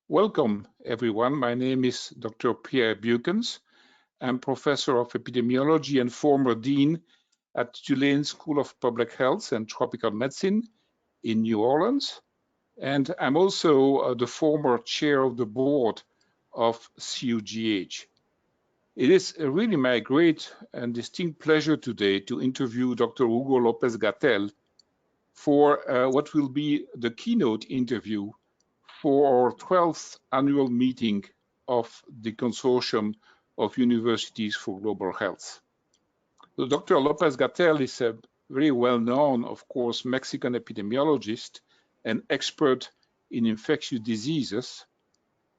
Welcome, everyone. My name is Dr. Pierre Buekens. I'm professor of epidemiology and former dean at Tulane School of Public Health and Tropical Medicine in New Orleans. And I'm also the former chair of the board of CUGH. It is really my great and distinct pleasure today to interview Dr. Hugo Lopez-Gatell for what will be the keynote interview for our 12th annual meeting of the Consortium of Universities for Global Health. So Dr. Lopez-Gatell is a very well-known, of course, Mexican epidemiologist and expert in infectious diseases.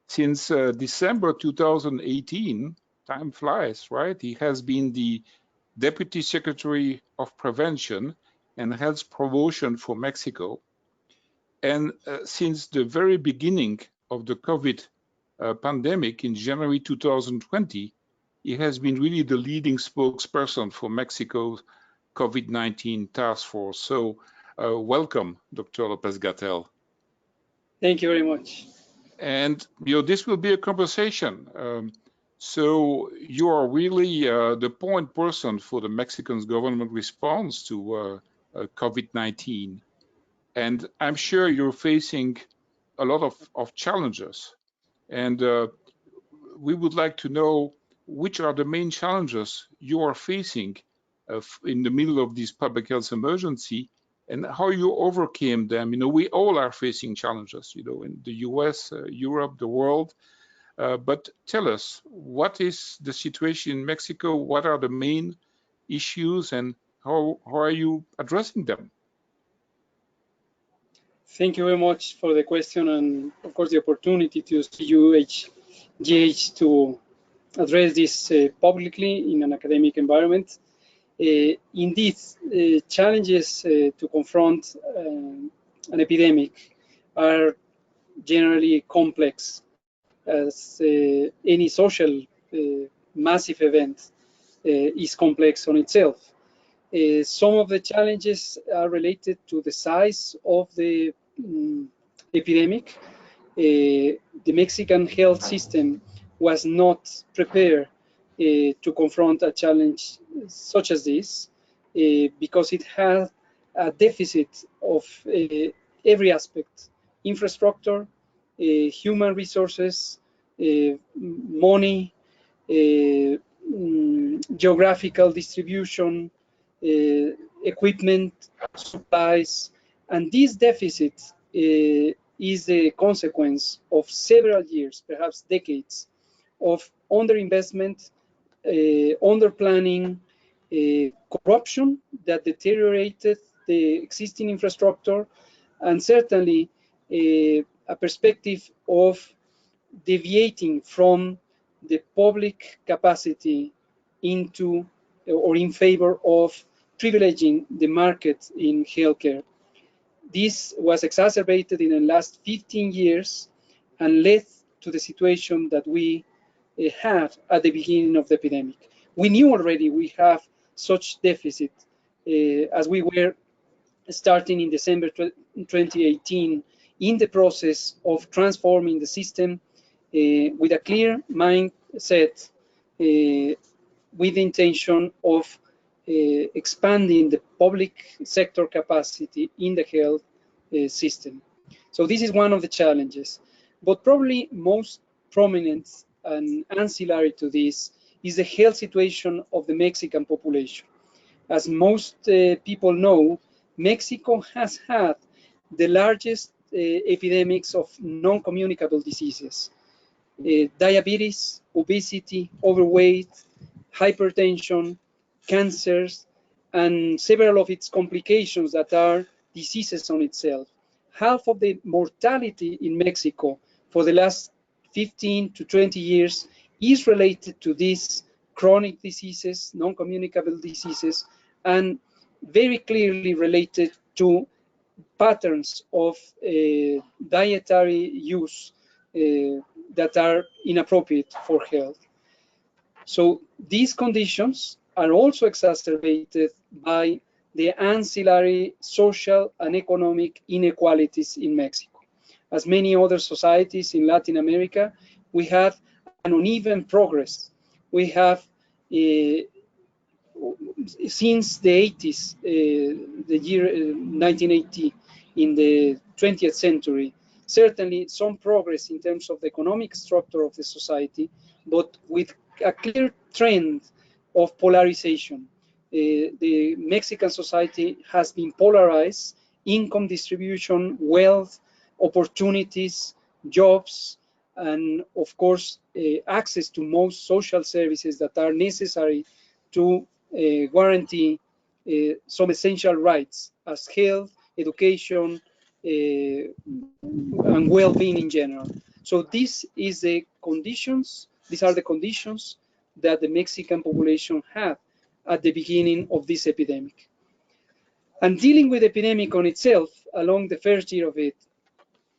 Since December 2018, time flies, right? He has been the Deputy Secretary of Prevention and Health Promotion for Mexico. And since the very beginning of the COVID pandemic in January 2020, he has been really the leading spokesperson for Mexico's COVID-19 task force. So welcome, Dr. Lopez-Gatell. Thank you very much. And this will be a conversation. So you are really the point person for the Mexican government response to COVID-19. And I'm sure you're facing a lot of challenges. And we would like to know which are the main challenges you are facing in the middle of this public health emergency and how you overcame them. We all are facing challenges, in the US, Europe, the world. But tell us, what is the situation in Mexico? What are the main issues and how are you addressing them? Thank you very much for the question and, of course, the opportunity to CUGH to address this publicly in an academic environment. Indeed, challenges to confront an epidemic are generally complex, as any social massive event is complex on itself. Some of the challenges are related to the size of the epidemic. The Mexican health system was not prepared to confront a challenge such as this because it had a deficit of every aspect: infrastructure, human resources, money, geographical distribution, equipment, supplies, and this deficit is the consequence of several years, perhaps decades, of underinvestment, underplanning, corruption that deteriorated the existing infrastructure, and certainly a perspective of deviating from the public capacity into or in favor of privileging the market in healthcare. This was exacerbated in the last 15 years and led to the situation that we had at the beginning of the epidemic. We knew already we have such deficit as we were starting in December 2018 in the process of transforming the system with a clear mindset with the intention of expanding the public sector capacity in the health system. So this is one of the challenges, but probably most prominent and ancillary to this is the health situation of the Mexican population. As most people know, Mexico has had the largest epidemics of non-communicable diseases: diabetes, obesity, overweight, hypertension, cancers, and several of its complications that are diseases on itself. Half of the mortality in Mexico for the last 15 to 20 years is related to these chronic diseases, non-communicable diseases, and very clearly related to patterns of dietary use that are inappropriate for health. So these conditions are also exacerbated by the ancillary social and economic inequalities in Mexico. as many other societies in Latin America, we have an uneven progress. We have since the 80s, the year 1980, in the 20th century, certainly some progress in terms of the economic structure of the society, but with a clear trend of polarization. The Mexican society has been polarized: income distribution, wealth, opportunities, jobs, and of course, access to most social services that are necessary to guarantee some essential rights as health, education, and well-being in general. So these are the conditions that the Mexican population had at the beginning of this epidemic. And dealing with the epidemic on itself, along the first year of it,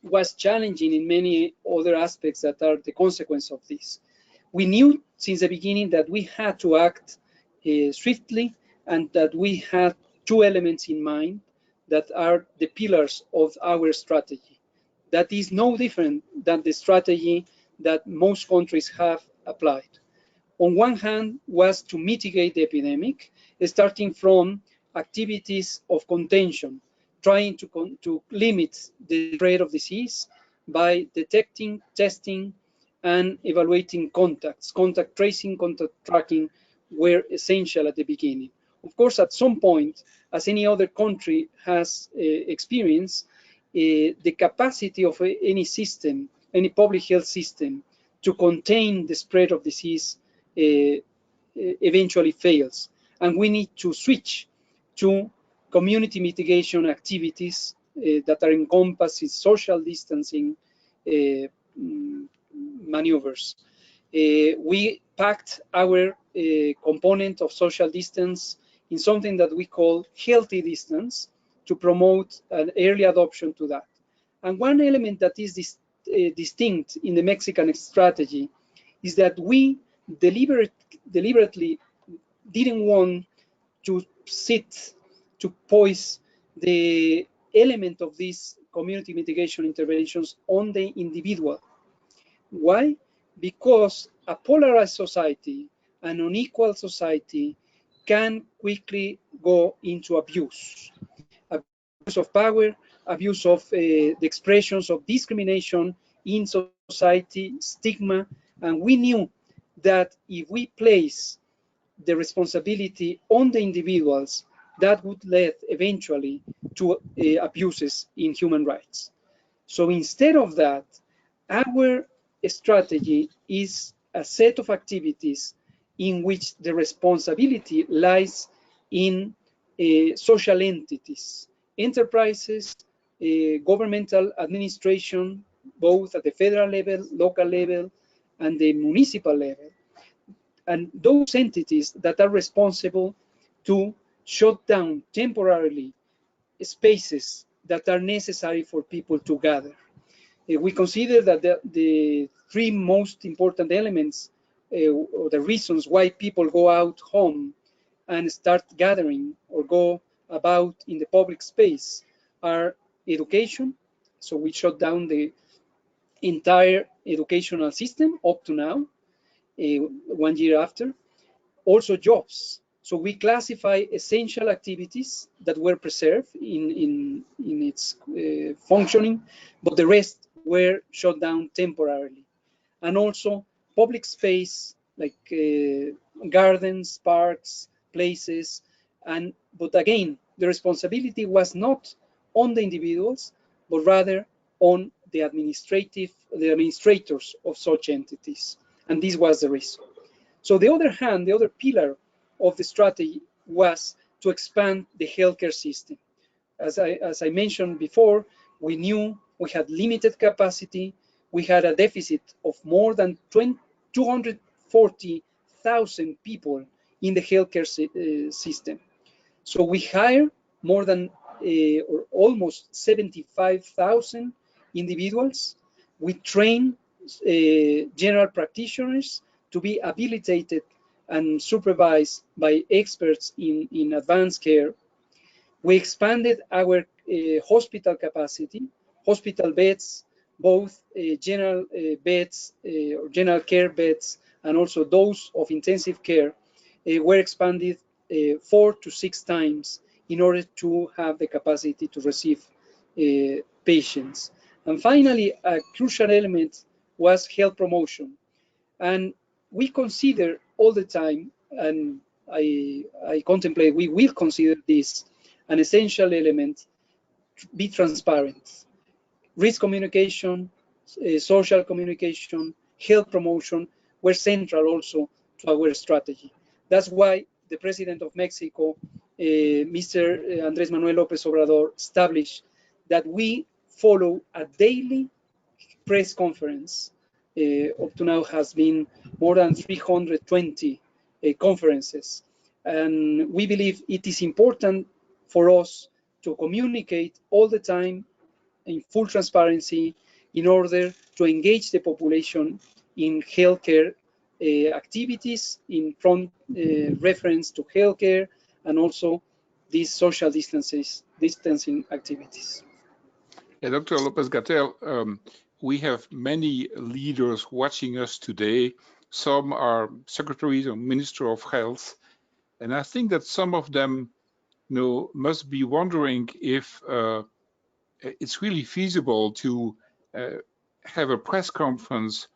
was challenging in many other aspects that are the consequence of this. We knew since the beginning that we had to act swiftly, and that we had two elements in mind that are the pillars of our strategy. That is no different than the strategy that most countries have applied. On one hand was to mitigate the epidemic, starting from activities of contention, trying to limit the spread of disease by detecting, testing, and evaluating contacts. Contact tracing, contact tracking were essential at the beginning. Of course, at some point, as any other country has experienced, the capacity of any system, any public health system, to contain the spread of disease eventually fails. And we need to switch to community mitigation activities that are encompassed in social distancing maneuvers. We packed our component of social distance in something that we call healthy distance to promote an early adoption to that. And one element that is distinct in the Mexican strategy is that we deliberately didn't want to poise the element of these community mitigation interventions on the individual. Why? Because a polarized society, an unequal society, can quickly go into abuse. Abuse of power, abuse of the expressions of discrimination in society, stigma, and we knew that if we place the responsibility on the individuals, that would lead eventually to abuses in human rights. So instead of that, our strategy is a set of activities in which the responsibility lies in social entities, enterprises, governmental administration, both at the federal level, local level, and the municipal level. And those entities that are responsible to shut down temporarily spaces that are necessary for people to gather. We consider that the three most important elements, or the reasons why people go out home and start gathering or go about in the public space, are education. So we shut down the entire educational system up to now, 1 year after. Also jobs. So we classify essential activities that were preserved in its functioning, but the rest were shut down temporarily. And also public space, like gardens, parks, places. But again, the responsibility was not on the individuals, but rather on the administrators of such entities. And this was the reason. So the other hand, the other pillar of the strategy was to expand the healthcare system. As I mentioned before, we knew we had limited capacity. We had a deficit of more than 240,000 people in the healthcare system. So we hired more than or almost 75,000 individuals. We trained general practitioners to be habilitated and supervised by experts in advanced care. We expanded our hospital capacity, hospital beds, both general beds or general care beds and also those of intensive care were expanded 4 to 6 times in order to have the capacity to receive patients. And finally, a crucial element was health promotion. And we consider all the time, and I contemplate we will consider this an essential element, be transparent. Risk communication, social communication, health promotion were central also to our strategy. That's why the President of Mexico, Mr. Andrés Manuel López Obrador, established that we follow a daily press conference. Up to now has been more than 320 conferences. And we believe it is important for us to communicate all the time in full transparency in order to engage the population in healthcare activities in front reference to healthcare and also these social distancing activities. Yeah, Dr. Lopez-Gatell, we have many leaders watching us today. Some are secretaries or minister of health, and I think that some of them, must be wondering if it's really feasible to have a press conference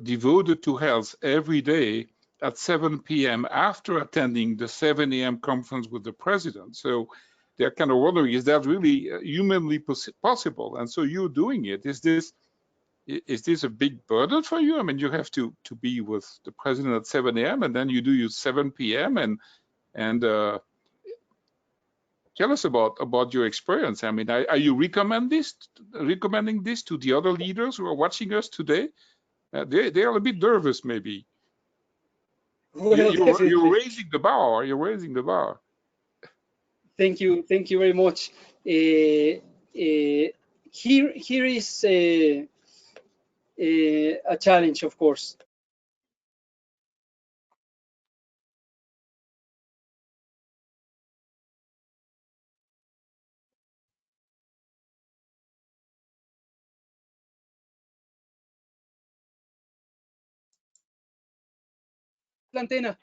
devoted to health every day at 7 p.m. after attending the 7 a.m. conference with the president. So they're kind of wondering, is that really humanly possible? And so you're doing it. Is this a big burden for you? I mean, you have to be with the president at 7 a.m. and then you do your 7 p.m. and tell us about your experience. I mean, are you recommending this to the other leaders who are watching us today? They are a bit nervous, maybe. Well, you're raising the bar. You're raising the bar. Thank you very much. Here is a challenge, of course. La antena.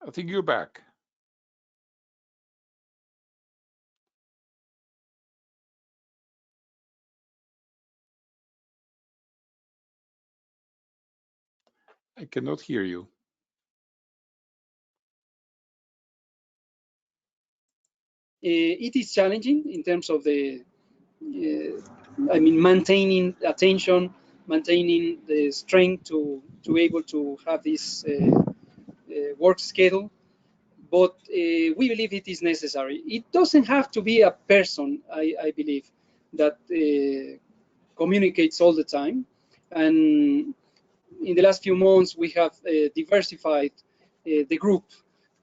I think you're back. I cannot hear you. It is challenging in terms of the, maintaining attention, maintaining the strength to be able to have this work schedule. But we believe it is necessary. It doesn't have to be a person, I believe, that communicates all the time. And in the last few months, we have diversified the group.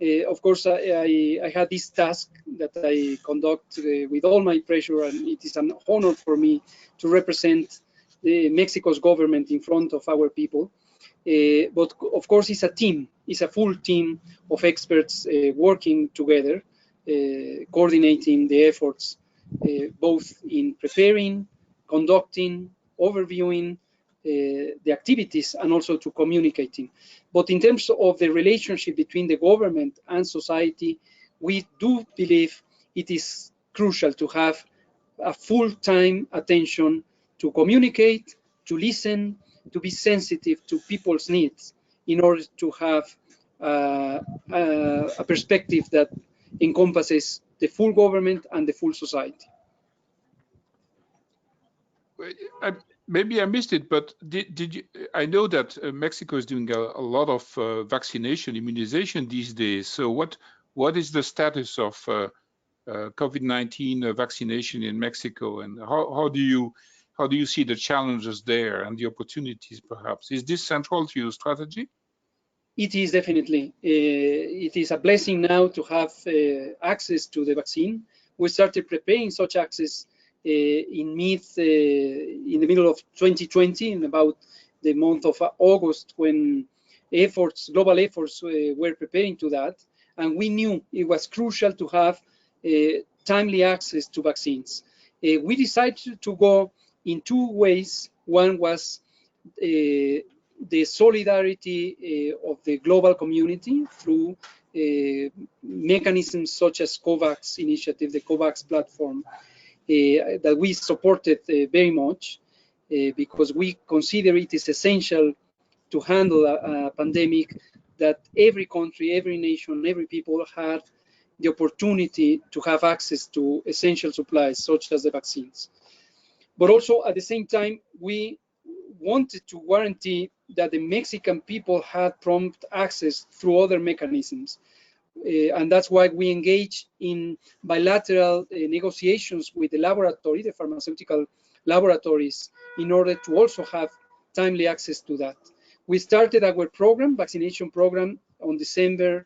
Of course, I had this task that I conduct with all my pressure, and it is an honor for me to represent Mexico's government in front of our people. But of course, it's a team. It's a full team of experts working together, coordinating the efforts, both in preparing, conducting, overviewing the activities, and also to communicating. But in terms of the relationship between the government and society, we do believe it is crucial to have a full-time attention to communicate, to listen, to be sensitive to people's needs in order to have a perspective that encompasses the full government and the full society. Maybe I missed it, but did you? I know that Mexico is doing a lot of vaccination, immunization these days. So what is the status of COVID-19 vaccination in Mexico, and how do you see the challenges there and the opportunities, perhaps? Is this central to your strategy? It is definitely. It is a blessing now to have access to the vaccine. We started preparing such access in the middle of 2020, in about the month of August, when global efforts were preparing to that. and we knew it was crucial to have timely access to vaccines. We decided to go in two ways. One was the solidarity of the global community through mechanisms such as COVAX initiative, the COVAX platform, that we supported very much because we consider it is essential to handle a pandemic, that every country, every nation, every people had the opportunity to have access to essential supplies such as the vaccines. But also at the same time, we wanted to guarantee that the Mexican people had prompt access through other mechanisms. And that's why we engage in bilateral negotiations with the laboratory, the pharmaceutical laboratories, in order to also have timely access to that. We started our program, vaccination program, on December,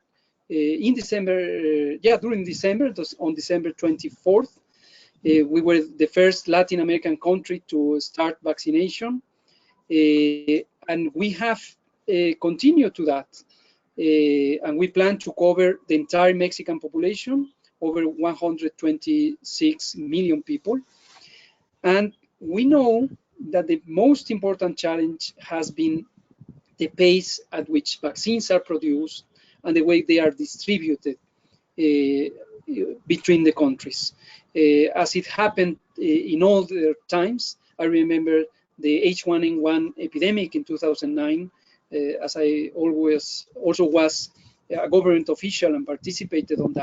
during December, on December 24th. We were the first Latin American country to start vaccination. And we have continued to that. And we plan to cover the entire Mexican population, over 126 million people. And we know that the most important challenge has been the pace at which vaccines are produced and the way they are distributed between the countries. As it happened in all the times, I remember the H1N1 epidemic in 2009, as I also was a government official and participated on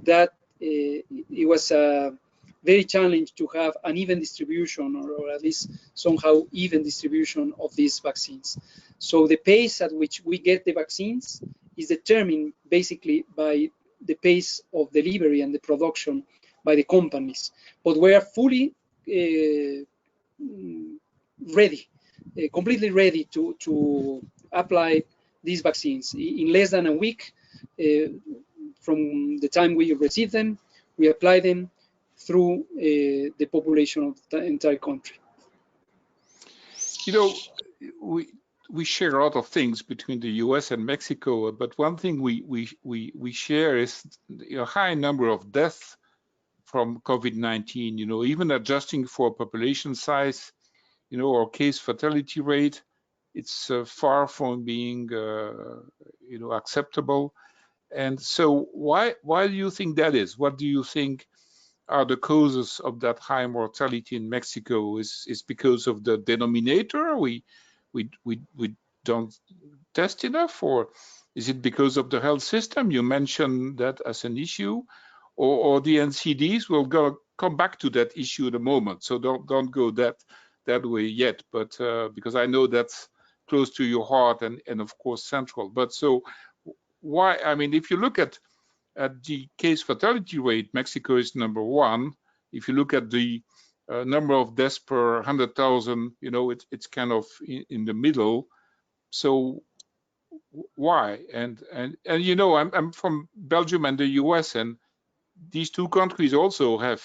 that it was very challenging to have an even distribution, or at least somehow even distribution of these vaccines. So the pace at which we get the vaccines is determined basically by the pace of delivery and the production by the companies. But we are fully ready, completely ready to apply these vaccines. In less than a week from the time we receive them, we apply them through the population of the entire country. You know, we share a lot of things between the US and Mexico, but one thing we share is a high number of deaths from COVID-19, you know, even adjusting for population size, you know, or case fatality rate, it's far from being, you know, acceptable. And so why do you think that is? What do you think are the causes of that high mortality in Mexico? Is because of the denominator? We don't test enough, or is it because of the health system? You mentioned that as an issue, or the NCDs. We'll come back to that issue in a moment. So don't go that way yet. But because I know that's close to your heart and of course central. But so why? I mean, if you look at the case fatality rate, Mexico is number one. If you look at the number of deaths per 100,000, you know, it's kind of in the middle. So why? And you know, I'm from Belgium and the US, and these two countries also have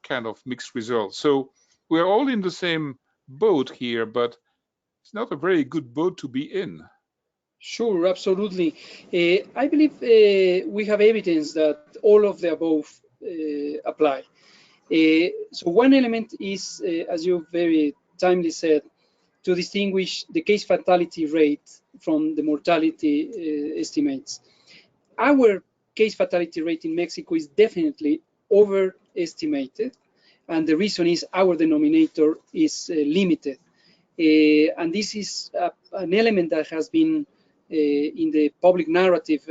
kind of mixed results. So we're all in the same boat here, but it's not a very good boat to be in. Sure, absolutely. I believe we have evidence that all of the above apply. So one element is, as you very timely said, to distinguish the case fatality rate from the mortality estimates. Our case fatality rate in Mexico is definitely overestimated, and the reason is our denominator is limited. And this is an element that has been in the public narrative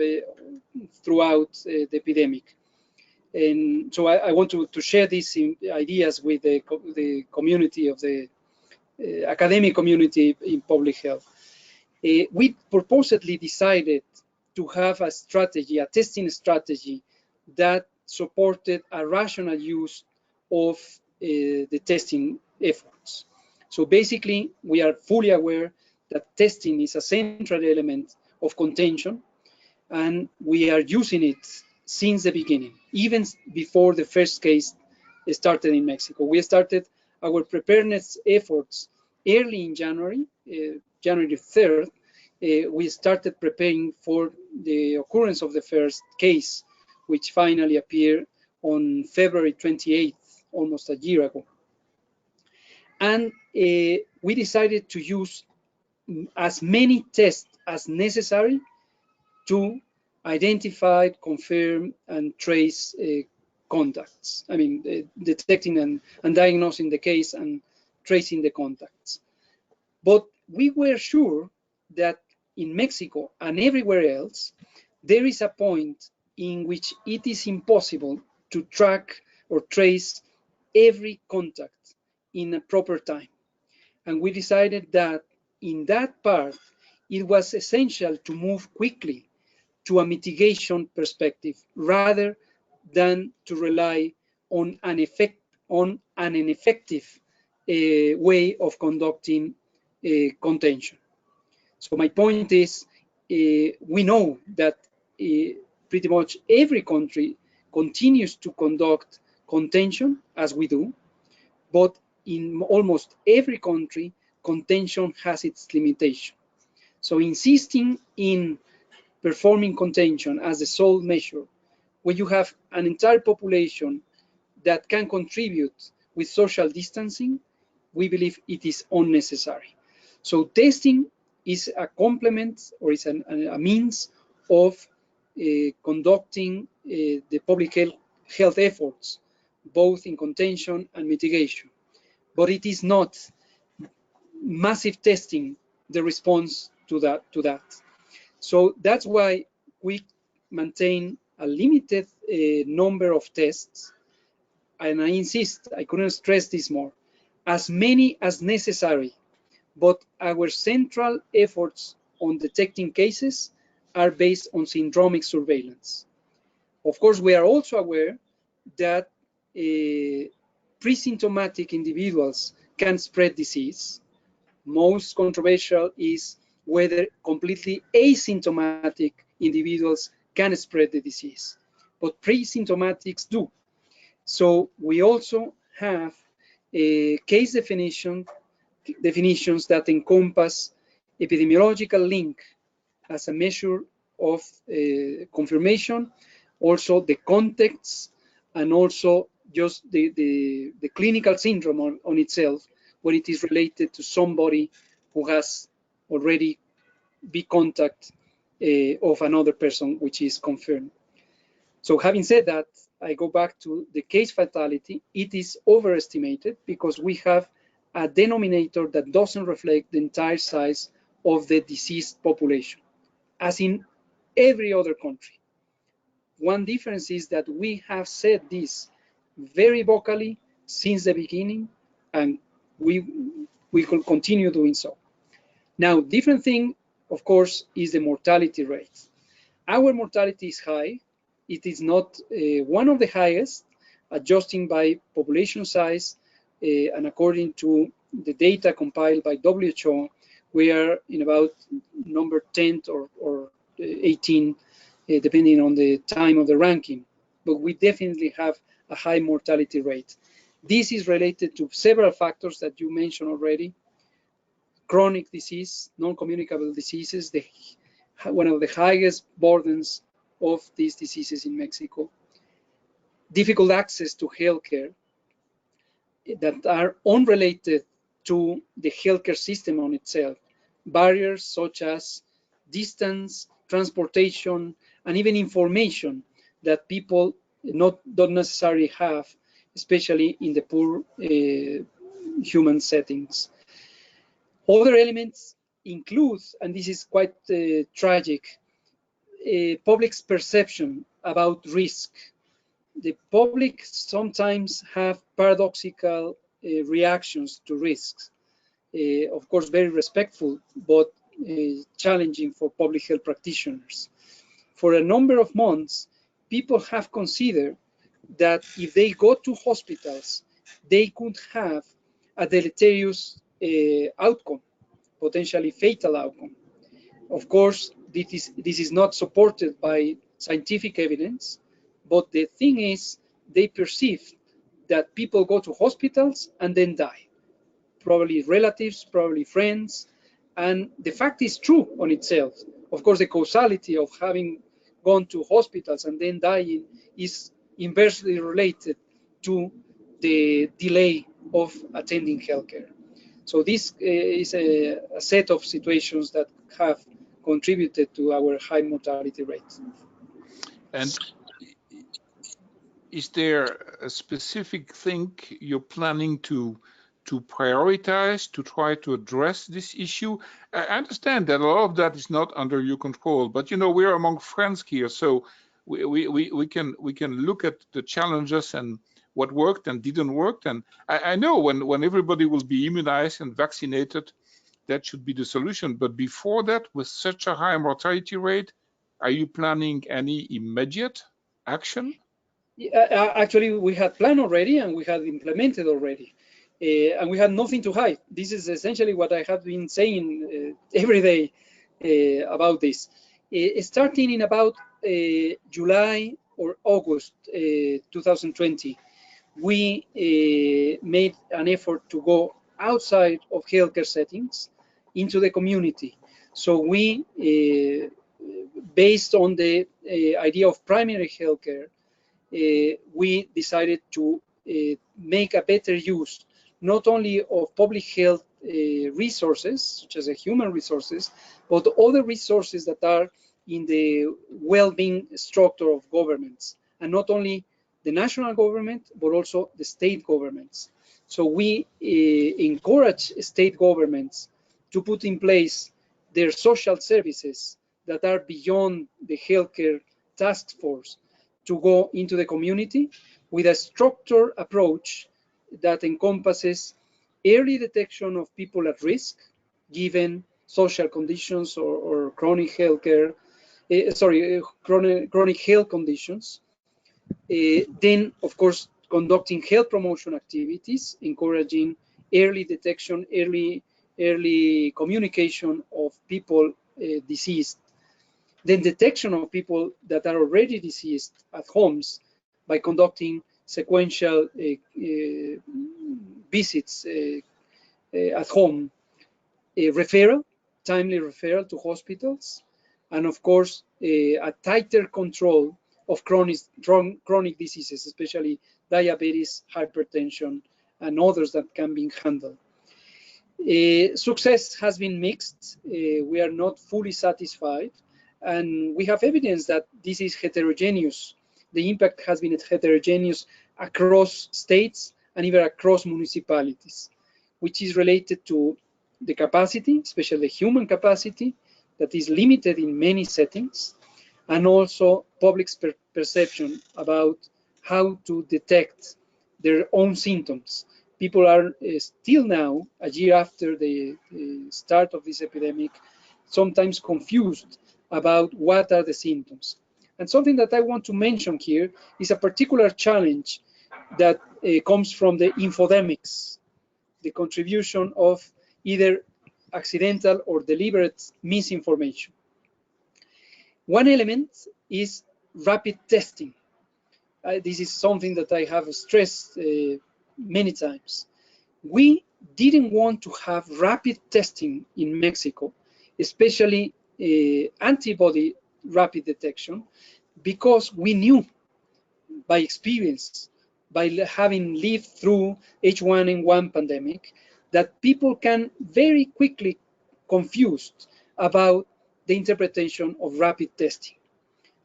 throughout the epidemic. And so I want to share these ideas with the community of the academic community in public health. We purposely decided to have a strategy, a testing strategy that supported a rational use of the testing efforts. So basically, we are fully aware that testing is a central element of contention, and we are using it since the beginning, even before the first case started in Mexico. We started our preparedness efforts early in January, January 3rd. We started preparing for the occurrence of the first case, which finally appeared on February 28th, almost a year ago. And we decided to use as many tests as necessary to identify, confirm, and trace contacts. I mean, detecting and diagnosing the case and tracing the contacts. But we were sure that in Mexico and everywhere else, there is a point in which it is impossible to track or trace every contact in a proper time. And we decided that in that part, it was essential to move quickly to a mitigation perspective rather than to rely on an ineffective way of conducting contention. So my point is, we know that pretty much every country continues to conduct contention as we do, but in almost every country, contention has its limitation. So insisting in performing contention as the sole measure, when you have an entire population that can contribute with social distancing, we believe it is unnecessary. So testing is a complement or is a means of conducting the public health efforts, both in contention and mitigation. But it is not massive testing the response to that. So that's why we maintain a limited number of tests. And I insist, I couldn't stress this more, as many as necessary. But our central efforts on detecting cases are based on syndromic surveillance. Of course, we are also aware that pre-symptomatic individuals can spread disease. Most controversial is whether completely asymptomatic individuals can spread the disease, but pre-symptomatics do. So we also have case definitions that encompass epidemiological link as a measure of confirmation, also the context, and also just the clinical syndrome on itself, when it is related to somebody who has already been contact of another person, which is confirmed. So having said that, I go back to the case fatality. It is overestimated because we have a denominator that doesn't reflect the entire size of the diseased population, as in every other country. One difference is that we have said this very vocally since the beginning, and we will continue doing so. Now, different thing, of course, is the mortality rate. Our mortality is high. It is not one of the highest, adjusting by population size, and according to the data compiled by WHO, we are in about number 10 or 18, depending on the time of the ranking. But we definitely have a high mortality rate. This is related to several factors that you mentioned already. Chronic disease, non-communicable diseases, one of the highest burdens of these diseases in Mexico. Difficult access to healthcare that are unrelated to the healthcare system on itself. Barriers such as distance, transportation, and even information that people don't necessarily have, especially in the poor human settings. Other elements include, and this is quite tragic, public's perception about risk. The public sometimes have paradoxical reactions to risks. Of course, very respectful, but challenging for public health practitioners. For a number of months, people have considered that if they go to hospitals, they could have a deleterious outcome, potentially fatal outcome. Of course, this is not supported by scientific evidence, but the thing is, they perceive that people go to hospitals and then die. Probably relatives, probably friends, and the fact is true on itself. Of course, the causality of having gone to hospitals and then dying is inversely related to the delay of attending healthcare. So this is a set of situations that have contributed to our high mortality rate. And is there a specific thing you're planning to prioritize to try to address this issue? I understand that a lot of that is not under your control, but you know, we're among friends here, so we can look at the challenges and what worked and didn't work. And I know when everybody will be immunized and vaccinated, that should be the solution. But before that, with such a high mortality rate, are you planning any immediate action? Actually, we had planned already and we had implemented already. And we had nothing to hide. This is essentially what I have been saying every day about this. Starting in about July or August 2020, we made an effort to go outside of healthcare settings into the community. So we, based on the idea of primary healthcare, we decided to make a better use not only of public health resources, such as human resources, but other resources that are in the well-being structure of governments, and not only the national government, but also the state governments. So we encourage state governments to put in place their social services that are beyond the healthcare task force, to go into the community with a structured approach that encompasses early detection of people at risk, given social conditions or chronic healthcare, chronic health conditions. Then, of course, conducting health promotion activities, encouraging early detection, early communication of people deceased. Then detection of people that are already deceased at homes by conducting sequential visits at home, referral, timely referral to hospitals, and of course, a tighter control of chronic diseases, especially diabetes, hypertension, and others that can be handled. Success has been mixed. We are not fully satisfied, and we have evidence that this is heterogeneous. The impact has been heterogeneous across states and even across municipalities, which is related to the capacity, especially the human capacity, that is limited in many settings, and also public's perception about how to detect their own symptoms. People are still now, a year after the start of this epidemic, sometimes confused about what are the symptoms. And something that I want to mention here is a particular challenge that comes from the infodemics, the contribution of either accidental or deliberate misinformation. One element is rapid testing. This is something that I have stressed many times. We didn't want to have rapid testing in Mexico, especially antibody rapid detection, because we knew by experience, by having lived through H1N1 pandemic, that people can very quickly confused about the interpretation of rapid testing.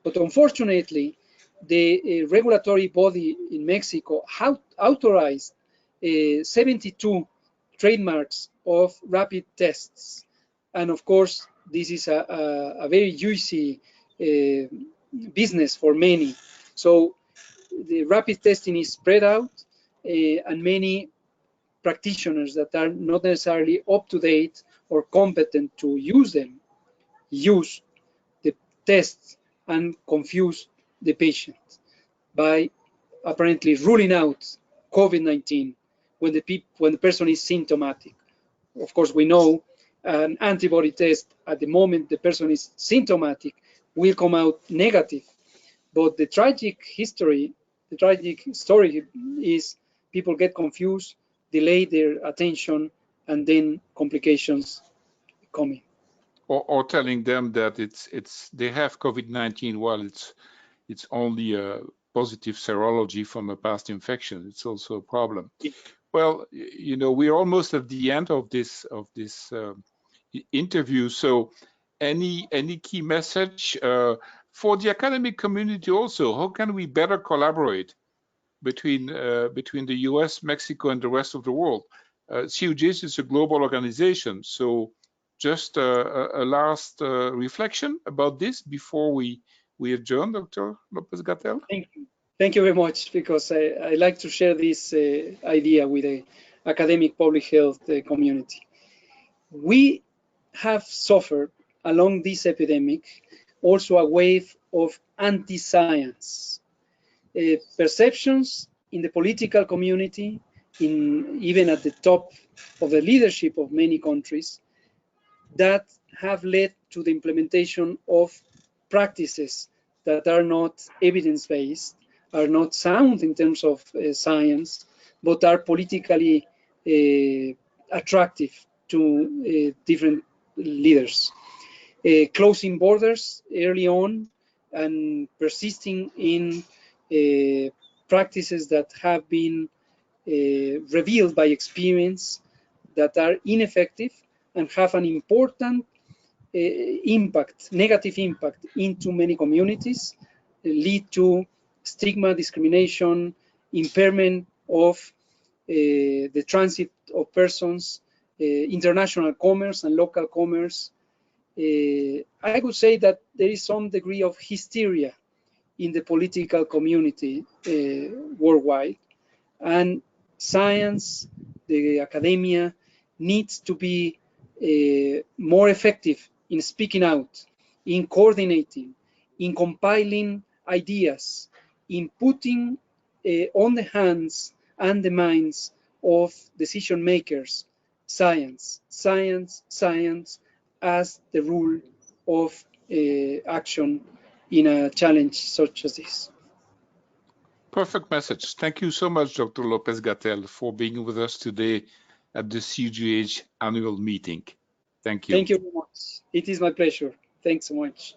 But unfortunately, the regulatory body in Mexico authorized 72 trademarks of rapid tests. And of course, this is a very juicy business for many. So the rapid testing is spread out, and many practitioners that are not necessarily up to date or competent to use them use the tests and confuse the patient by apparently ruling out COVID-19 when the person is symptomatic. Of course, we know an antibody test at the moment the person is symptomatic will come out negative. But the tragic story is people get confused, delay their attention, and then complications coming. or telling them that they have COVID-19 while it's only a positive serology from a past infection. It's also a problem. Well, we're almost at the end of this interview. So, any key message for the academic community also? How can we better collaborate between the U.S., Mexico, and the rest of the world? CUGH is a global organization, so just a last reflection about this before we adjourn, Dr. Lopez-Gatell. Thank you very much, because I like to share this idea with the academic public health community. We have suffered along this epidemic also a wave of anti-science perceptions in the political community, even at the top of the leadership of many countries, that have led to the implementation of practices that are not evidence-based, are not sound in terms of science, but are politically attractive to different leaders. Closing borders early on and persisting in practices that have been revealed by experience that are ineffective and have an important negative impact into many communities, lead to stigma, discrimination, impairment of the transit of persons, international commerce and local commerce. I would say that there is some degree of hysteria in the political community worldwide, and science, the academia, needs to be more effective in speaking out, in coordinating, in compiling ideas, in putting on the hands and the minds of decision makers science, science, science as the rule of action in a challenge such as this. Perfect message. Thank you so much, Dr. Lopez-Gatell, for being with us today at the CUGH annual meeting. Thank you. Thank you very much. It is my pleasure. Thanks so much.